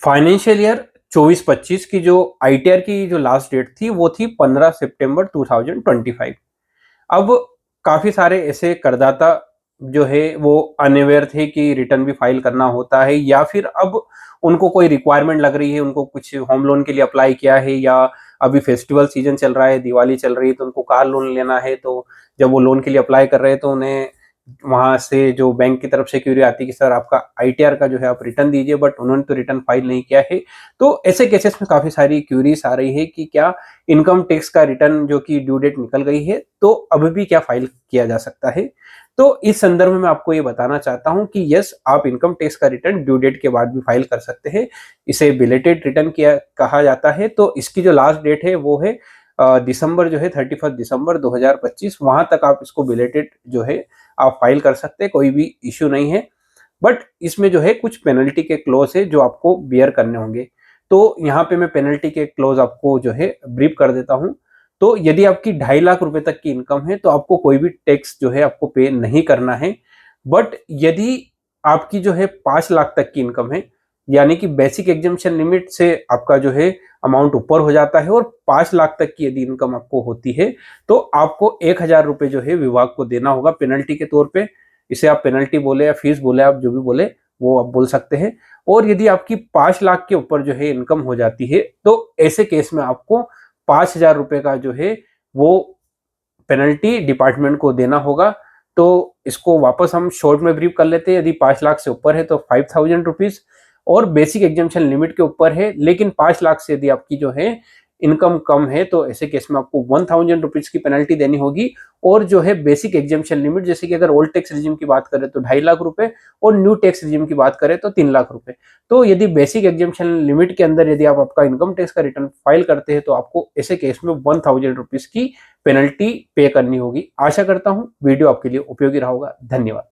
Financial year 24-25 की जो ITR की जो लास्ट डेट थी वो थी 15 सितंबर 2025। अब काफ़ी सारे ऐसे करदाता जो है वो अनअवेयर थे कि रिटर्न भी फाइल करना होता है, या फिर अब उनको कोई रिक्वायरमेंट लग रही है, उनको कुछ होम लोन के लिए अप्लाई किया है, या अभी फेस्टिवल सीजन चल रहा है, दिवाली चल रही है, तो उनको कार लोन लेना है। तो जब वो लोन के लिए अप्लाई कर रहे हैं तो उन्हें वहां से जो बैंक की तरफ से क्यूरी आती है कि सर आपका आईटीआर का जो है आप रिटर्न दीजिए, बट उन्होंने तो रिटर्न फाइल नहीं किया है। तो ऐसे केसेस में काफी सारी क्यूरीज आ रही है कि क्या इनकम टैक्स का रिटर्न जो कि ड्यू डेट निकल गई है तो अभी भी क्या फाइल किया जा सकता है। तो इस संदर्भ में मैं आपको ये बताना चाहता हूं कि यस, आप इनकम टैक्स का रिटर्न ड्यू डेट के बाद भी फाइल कर सकते हैं। इसे बिलेटेड रिटर्न किया कहा जाता है। तो इसकी जो लास्ट डेट है वो है दिसंबर जो है 31 दिसंबर 2025। वहां तक आप इसको बिलेटेड जो है आप फाइल कर सकते हैं, कोई भी इश्यू नहीं है। बट इसमें जो है कुछ पेनल्टी के क्लोज है जो आपको बियर करने होंगे। तो यहाँ पे मैं पेनल्टी के क्लोज आपको जो है ब्रीफ कर देता हूँ। तो यदि आपकी 2.5 लाख रुपए तक की इनकम है तो आपको कोई भी टैक्स जो है आपको पे नहीं करना है। बट यदि आपकी जो है 5 लाख तक की इनकम है, यानी कि बेसिक एग्जेम्पशन लिमिट से आपका जो है अमाउंट ऊपर हो जाता है, और 5 लाख तक की यदि इनकम आपको होती है तो आपको 1,000 रुपए जो है विभाग को देना होगा पेनल्टी के तौर पे। इसे आप पेनल्टी बोले या फीस बोले, आप जो भी बोले वो आप बोल सकते हैं। और यदि आपकी 5 लाख के ऊपर जो है इनकम हो जाती है तो ऐसे केस में आपको 5,000 रुपए का जो है वो पेनल्टी डिपार्टमेंट को देना होगा। तो इसको वापस हम शॉर्ट में ब्रीफ कर लेते हैं। यदि 5 लाख से ऊपर है तो 5,000 रुपीज, और बेसिक एग्जामेशन लिमिट के ऊपर है लेकिन 5 लाख से यदि आपकी जो है इनकम कम है तो ऐसे केस में आपको 1,000 रुपीज की पेनल्टी देनी होगी। और जो है बेसिक एग्जामेशन लिमिट, जैसे कि अगर ओल्ड टैक्स रिजीम की बात करें तो 2.5 लाख रुपए, और न्यू टैक्स रिजीम की बात करें तो 3 लाख रुपए। तो यदि बेसिक एग्जामेशन लिमिट के अंदर यदि आप आपका इनकम टैक्स का रिटर्न फाइल करते हैं तो आपको ऐसे केस में 1,000 रुपीज की पेनल्टी पे करनी होगी। आशा करता हूं वीडियो आपके लिए उपयोगी रहा होगा। धन्यवाद।